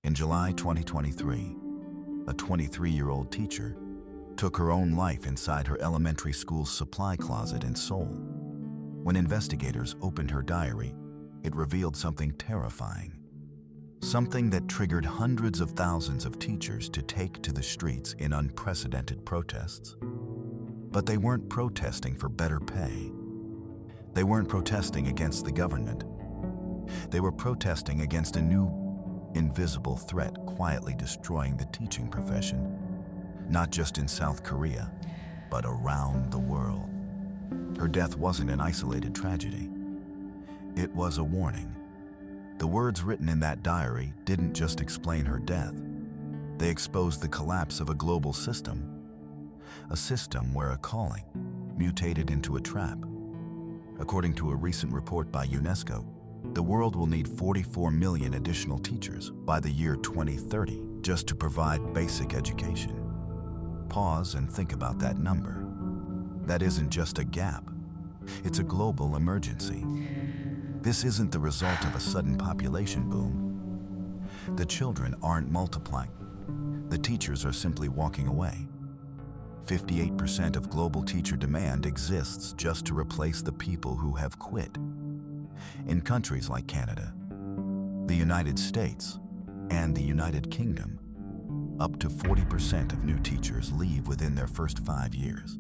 In July 2023, a 23-year-old teacher took her own life inside her elementary school's supply closet in Seoul. When investigators opened her diary, it revealed something terrifying. Something that triggered hundreds of thousands of teachers to take to the streets in unprecedented protests. But they weren't protesting for better pay. They weren't protesting against the government. They were protesting against a new, invisible threat quietly destroying the teaching profession, not just in South Korea, but around the world. Her death wasn't an isolated tragedy. It was a warning. The words written in that diary didn't just explain her death. They exposed the collapse of a global system, a system where a calling mutated into a trap. According to a recent report by UNESCO, the world will need 44 million additional teachers by the year 2030 just to provide basic education. Pause and think about that number. That isn't just a gap. It's a global emergency. This isn't the result of a sudden population boom. The children aren't multiplying. The teachers are simply walking away. 58% of global teacher demand exists just to replace the people who have quit. In countries like Canada, the United States, and the United Kingdom, up to 40% of new teachers leave within their first 5 years.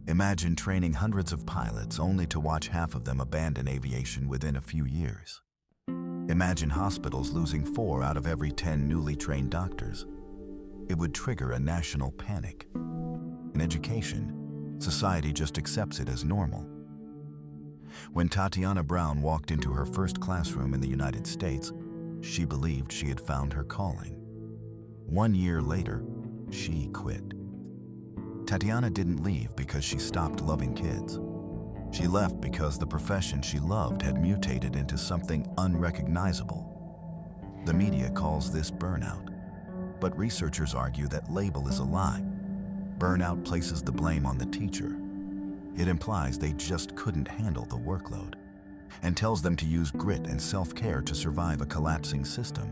Imagine training hundreds of pilots only to watch half of them abandon aviation within a few years. Imagine hospitals losing 4 out of every 10 newly trained doctors. It would trigger a national panic. In education, society just accepts it as normal. When Tatiana Brown walked into her first classroom in the United States, she believed she had found her calling. 1 year later, she quit. Tatiana didn't leave because she stopped loving kids. She left because the profession she loved had mutated into something unrecognizable. The media calls this burnout, but researchers argue that label is a lie. Burnout places the blame on the teacher. It implies they just couldn't handle the workload and tells them to use grit and self-care to survive a collapsing system.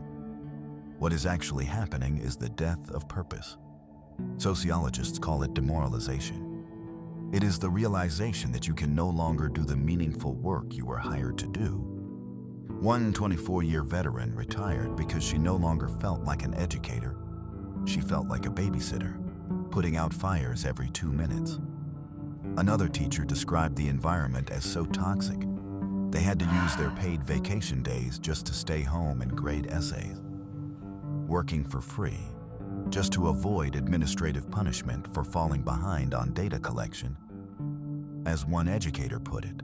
What is actually happening is the death of purpose. Sociologists call it demoralization. It is the realization that you can no longer do the meaningful work you were hired to do. One 24-year veteran retired because she no longer felt like an educator. She felt like a babysitter, putting out fires every 2 minutes. Another teacher described the environment as so toxic, they had to use their paid vacation days just to stay home and grade essays. Working for free, just to avoid administrative punishment for falling behind on data collection. As one educator put it,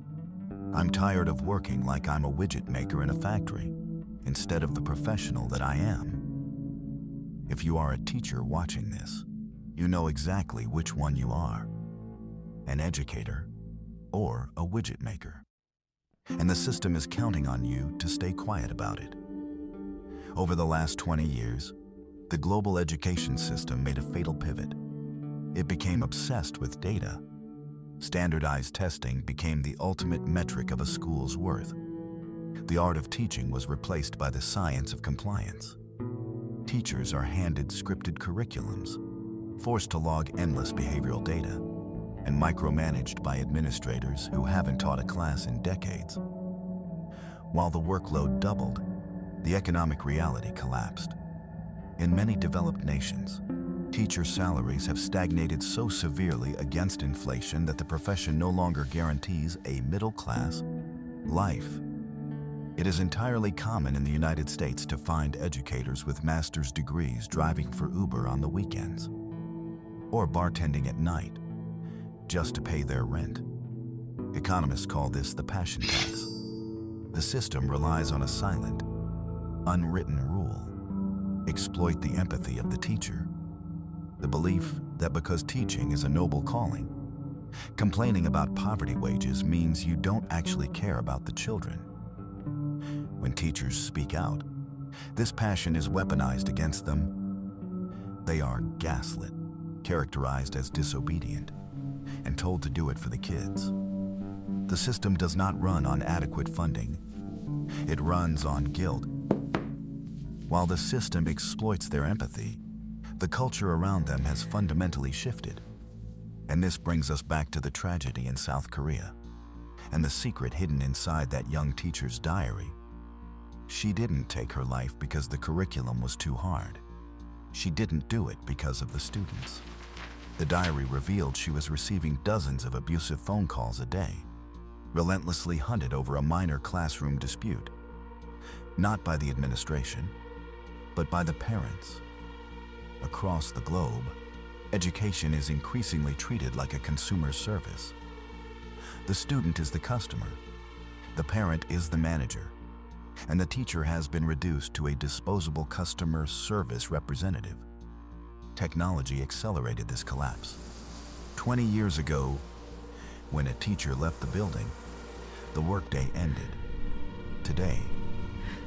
"I'm tired of working like I'm a widget maker in a factory, instead of the professional that I am." If you are a teacher watching this, you know exactly which one you are, an educator or a widget maker. And the system is counting on you to stay quiet about it. Over the last 20 years, the global education system made a fatal pivot. It became obsessed with data. Standardized testing became the ultimate metric of a school's worth. The art of teaching was replaced by the science of compliance. Teachers are handed scripted curriculums, forced to log endless behavioral data, and micromanaged by administrators who haven't taught a class in decades. While the workload doubled, the economic reality collapsed. In many developed nations, teacher salaries have stagnated so severely against inflation that the profession no longer guarantees a middle-class life. It is entirely common in the United States to find educators with master's degrees driving for Uber on the weekends, or bartending at night, just to pay their rent. Economists call this the passion tax. The system relies on a silent, unwritten rule: exploit the empathy of the teacher. The belief that because teaching is a noble calling, complaining about poverty wages means you don't actually care about the children. When teachers speak out, this passion is weaponized against them. They are gaslit, characterized as disobedient, and told to do it for the kids. The system does not run on adequate funding. It runs on guilt. While the system exploits their empathy, the culture around them has fundamentally shifted. And this brings us back to the tragedy in South Korea and the secret hidden inside that young teacher's diary. She didn't take her life because the curriculum was too hard. She didn't do it because of the students. The diary revealed she was receiving dozens of abusive phone calls a day, relentlessly hunted over a minor classroom dispute, not by the administration, but by the parents. Across the globe, education is increasingly treated like a consumer service. The student is the customer, the parent is the manager, and the teacher has been reduced to a disposable customer service representative. Technology accelerated this collapse. 20 years ago, when a teacher left the building, the workday ended. Today,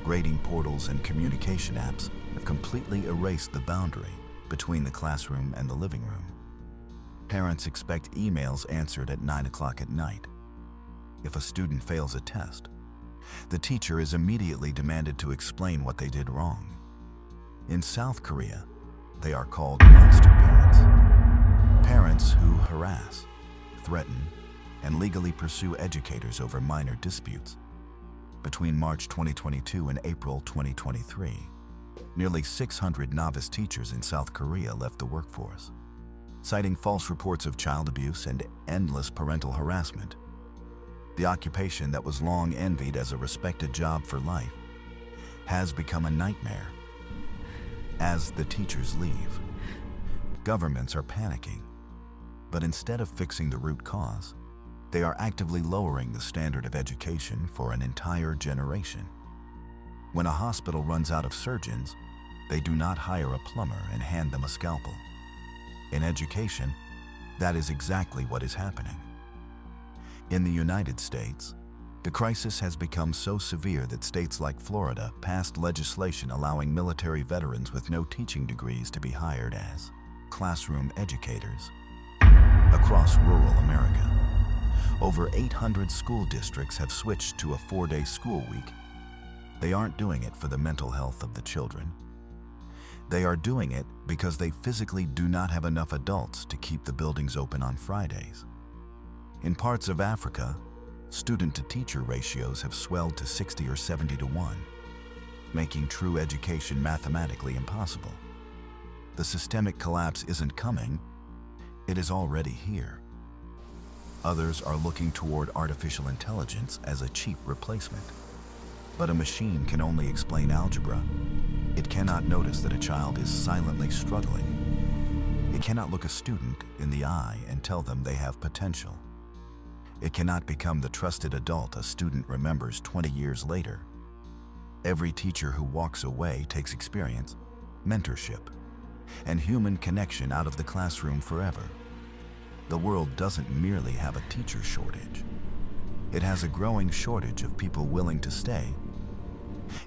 grading portals and communication apps have completely erased the boundary between the classroom and the living room. Parents expect emails answered at 9 o'clock at night. If a student fails a test, the teacher is immediately demanded to explain what they did wrong. In South Korea, they are called monster parents. Parents who harass, threaten, and legally pursue educators over minor disputes. Between March 2022 and April 2023, nearly 600 novice teachers in South Korea left the workforce, citing false reports of child abuse and endless parental harassment. The occupation that was long envied as a respected job for life has become a nightmare. As the teachers leave, governments are panicking, but instead of fixing the root cause, they are actively lowering the standard of education for an entire generation. When a hospital runs out of surgeons, they do not hire a plumber and hand them a scalpel. In education, that is exactly what is happening. In the United States, the crisis has become so severe that states like Florida passed legislation allowing military veterans with no teaching degrees to be hired as classroom educators. Across rural America, over 800 school districts have switched to a 4-day school week. They aren't doing it for the mental health of the children. They are doing it because they physically do not have enough adults to keep the buildings open on Fridays. In parts of Africa, student-to-teacher ratios have swelled to 60 or 70 to 1, making true education mathematically impossible. The systemic collapse isn't coming, it is already here. Others are looking toward artificial intelligence as a cheap replacement. But a machine can only explain algebra. It cannot notice that a child is silently struggling. It cannot look a student in the eye and tell them they have potential. It cannot become the trusted adult a student remembers 20 years later. Every teacher who walks away takes experience, mentorship, and human connection out of the classroom forever. The world doesn't merely have a teacher shortage. It has a growing shortage of people willing to stay.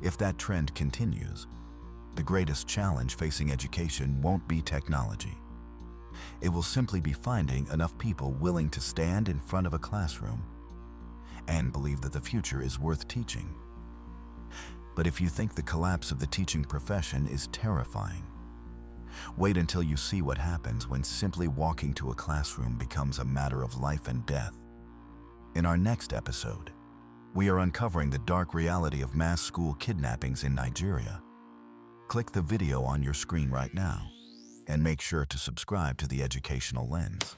If that trend continues, the greatest challenge facing education won't be technology. It will simply be finding enough people willing to stand in front of a classroom and believe that the future is worth teaching. But if you think the collapse of the teaching profession is terrifying, wait until you see what happens when simply walking to a classroom becomes a matter of life and death. In our next episode, we are uncovering the dark reality of mass school kidnappings in Nigeria. Click the video on your screen right now and make sure to subscribe to the Educational Lens.